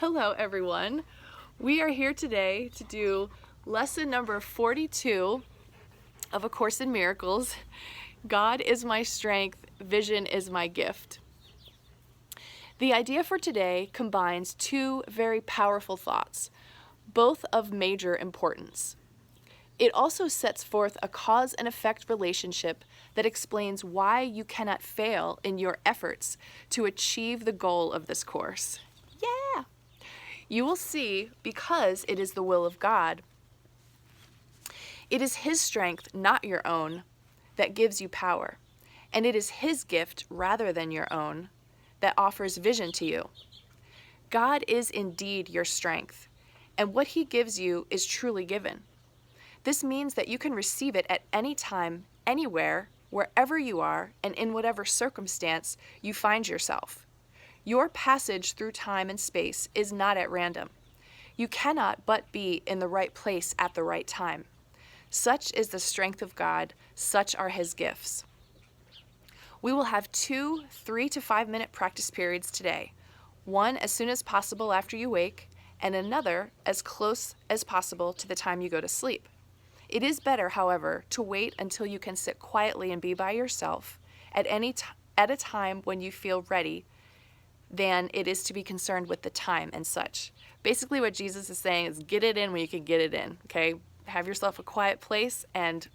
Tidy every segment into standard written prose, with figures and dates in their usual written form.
Hello, everyone. We are here today to do lesson number 42 of A Course in Miracles. God is my strength, vision is my gift. The idea for today combines two very powerful thoughts, both of major importance. It also sets forth a cause and effect relationship that explains why you cannot fail in your efforts to achieve the goal of this course. Yeah! You will see, because it is the will of God, it is His strength, not your own, that gives you power. And it is His gift, rather than your own, that offers vision to you. God is indeed your strength, and what He gives you is truly given. This means that you can receive it at any time, anywhere, wherever you are, and in whatever circumstance you find yourself. Your passage through time and space is not at random. You cannot but be in the right place at the right time. Such is the strength of God, such are His gifts. We will have 2 3 to 5 minute practice periods today, one as soon as possible after you wake, and another as close as possible to the time you go to sleep. It is better, however, to wait until you can sit quietly and be by yourself at a time when you feel ready than it is to be concerned with the time and such. Basically what Jesus is saying is get it in when you can get it in, okay? Have yourself a quiet place and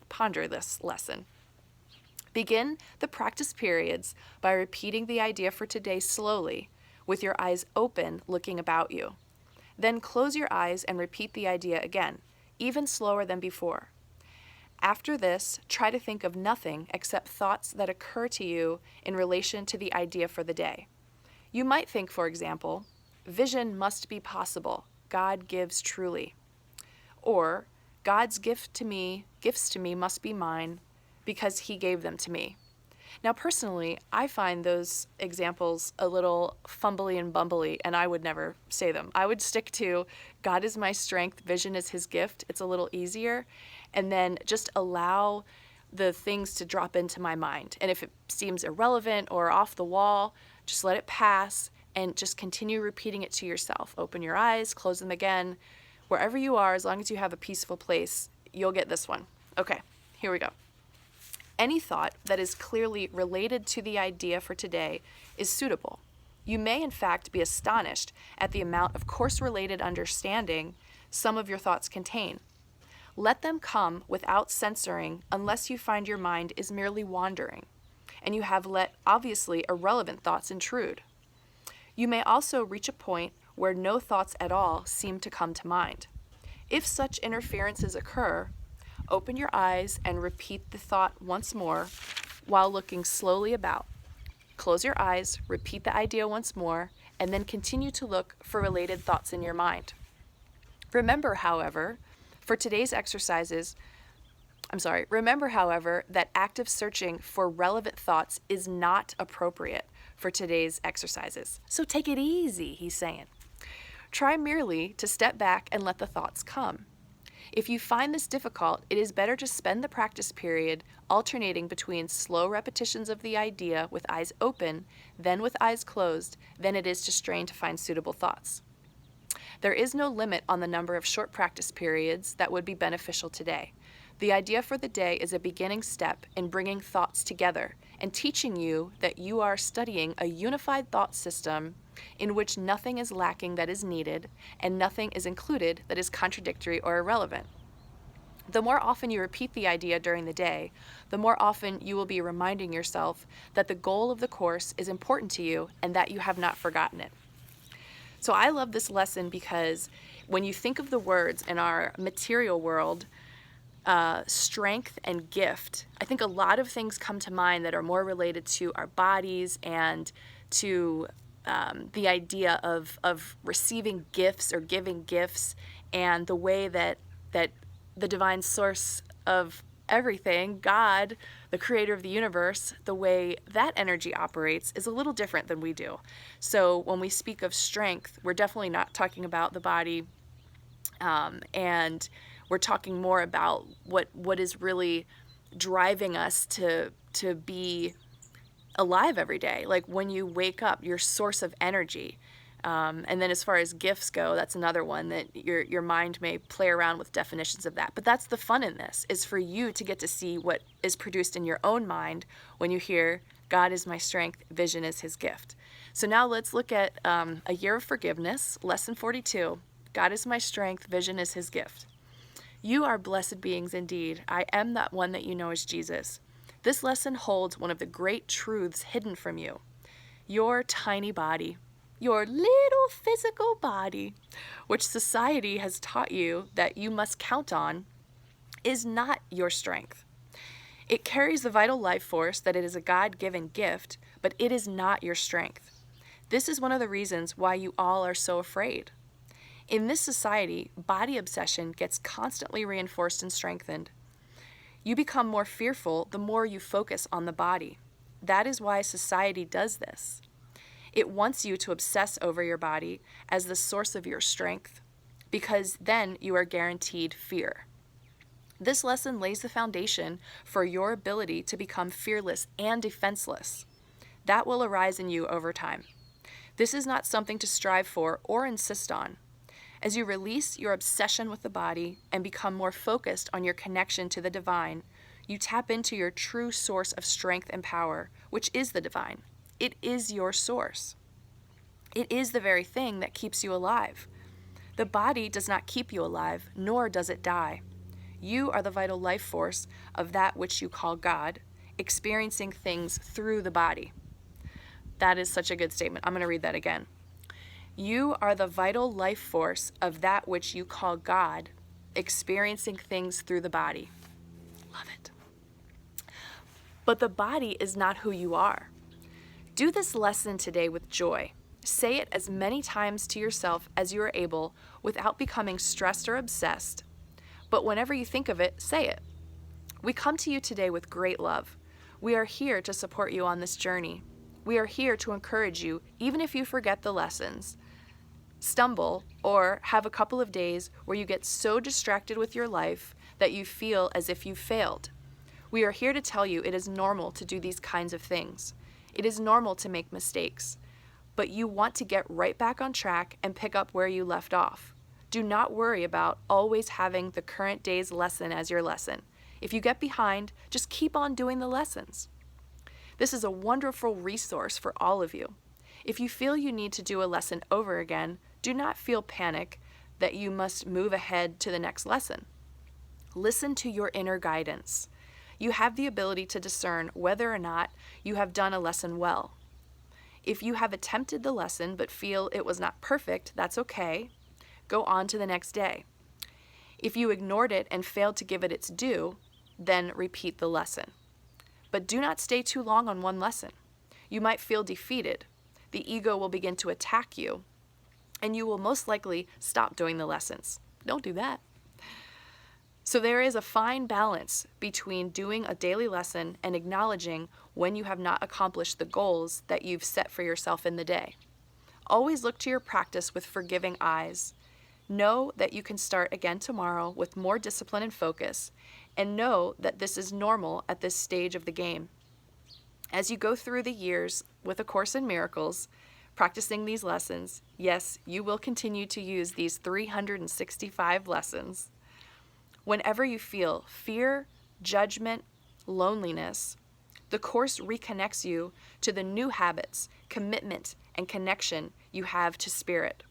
ponder this lesson. Begin the practice periods by repeating the idea for today slowly, with your eyes open, looking about you. Then close your eyes and repeat the idea again, even slower than before. After this, try to think of nothing except thoughts that occur to you in relation to the idea for the day. You might think, for example, vision must be possible, God gives truly. Or, God's gifts to me must be mine because He gave them to me. Now, personally, I find those examples a little fumbly and bumbly, and I would never say them. I would stick to God is my strength, vision is His gift. It's a little easier. And then just allow the things to drop into my mind. And if it seems irrelevant or off the wall, just let it pass and just continue repeating it to yourself. Open your eyes, close them again. Wherever you are, as long as you have a peaceful place, you'll get this one. Okay, here we go. Any thought that is clearly related to the idea for today is suitable. You may, in fact, be astonished at the amount of course-related understanding some of your thoughts contain. Let them come without censoring unless you find your mind is merely wandering, and you have let obviously irrelevant thoughts intrude. You may also reach a point where no thoughts at all seem to come to mind. If such interferences occur, open your eyes and repeat the thought once more while looking slowly about. Close your eyes, repeat the idea once more, and then continue to look for related thoughts in your mind. Remember, however, that active searching for relevant thoughts is not appropriate for today's exercises. So take it easy, he's saying. Try merely to step back and let the thoughts come. If you find this difficult, it is better to spend the practice period alternating between slow repetitions of the idea with eyes open, then with eyes closed, than it is to strain to find suitable thoughts. There is no limit on the number of short practice periods that would be beneficial today. The idea for the day is a beginning step in bringing thoughts together and teaching you that you are studying a unified thought system in which nothing is lacking that is needed and nothing is included that is contradictory or irrelevant. The more often you repeat the idea during the day, the more often you will be reminding yourself that the goal of the course is important to you and that you have not forgotten it. So I love this lesson because when you think of the words in our material world, strength and gift, I think a lot of things come to mind that are more related to our bodies and to the idea of receiving gifts or giving gifts, and the way that the divine source of everything, God, the creator of the universe, the way that energy operates is a little different than we do. So when we speak of strength, we're definitely not talking about the body, and we're talking more about what is really driving us to be alive every day. Like when you wake up, your source of energy, And then as far as gifts go, that's another one that your mind may play around with definitions of that. But that's the fun in this, is for you to get to see what is produced in your own mind when you hear, God is my strength, vision is his gift. So now let's look at a year of forgiveness, lesson 42. God is my strength, vision is his gift. You are blessed beings indeed. I am that one that you know as Jesus. This lesson holds one of the great truths hidden from you. Your tiny body, your little physical body, which society has taught you that you must count on, is not your strength. It carries the vital life force that it is a God-given gift, but it is not your strength. This is one of the reasons why you all are so afraid. In this society, body obsession gets constantly reinforced and strengthened. You become more fearful the more you focus on the body. That is why society does this. It wants you to obsess over your body as the source of your strength, because then you are guaranteed fear. This lesson lays the foundation for your ability to become fearless and defenseless. That will arise in you over time. This is not something to strive for or insist on. As you release your obsession with the body and become more focused on your connection to the divine, you tap into your true source of strength and power, which is the divine. It is your source. It is the very thing that keeps you alive. The body does not keep you alive, nor does it die. You are the vital life force of that which you call God, experiencing things through the body. That is such a good statement. I'm going to read that again. You are the vital life force of that which you call God, experiencing things through the body. Love it. But the body is not who you are. Do this lesson today with joy. Say it as many times to yourself as you are able without becoming stressed or obsessed. But whenever you think of it, say it. We come to you today with great love. We are here to support you on this journey. We are here to encourage you, even if you forget the lessons, stumble, or have a couple of days where you get so distracted with your life that you feel as if you failed. We are here to tell you it is normal to do these kinds of things. It is normal to make mistakes, but you want to get right back on track and pick up where you left off. Do not worry about always having the current day's lesson as your lesson. If you get behind, just keep on doing the lessons. This is a wonderful resource for all of you. If you feel you need to do a lesson over again, do not feel panic that you must move ahead to the next lesson. Listen to your inner guidance. You have the ability to discern whether or not you have done a lesson well. If you have attempted the lesson but feel it was not perfect, that's okay. Go on to the next day. If you ignored it and failed to give it its due, then repeat the lesson. But do not stay too long on one lesson. You might feel defeated. The ego will begin to attack you, and you will most likely stop doing the lessons. Don't do that. So there is a fine balance between doing a daily lesson and acknowledging when you have not accomplished the goals that you've set for yourself in the day. Always look to your practice with forgiving eyes. Know that you can start again tomorrow with more discipline and focus, and know that this is normal at this stage of the game. As you go through the years with A Course in Miracles, practicing these lessons, yes, you will continue to use these 365 lessons. Whenever you feel fear, judgment, loneliness, the Course reconnects you to the new habits, commitment, and connection you have to Spirit.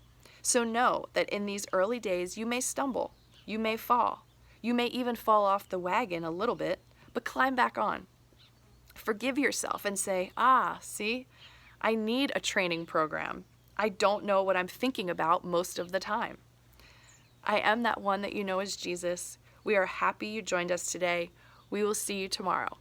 So know that in these early days you may stumble, you may fall, you may even fall off the wagon a little bit, but climb back on. Forgive yourself and say, see, I need a training program. I don't know what I'm thinking about most of the time. I am that one that you know as Jesus. We are happy you joined us today. We will see you tomorrow.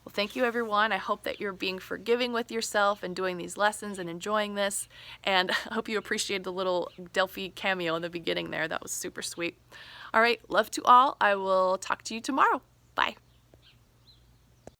Well, thank you, everyone. I hope that you're being forgiving with yourself and doing these lessons and enjoying this. And I hope you appreciated the little Delphi cameo in the beginning there. That was super sweet. All right, love to all. I will talk to you tomorrow. Bye.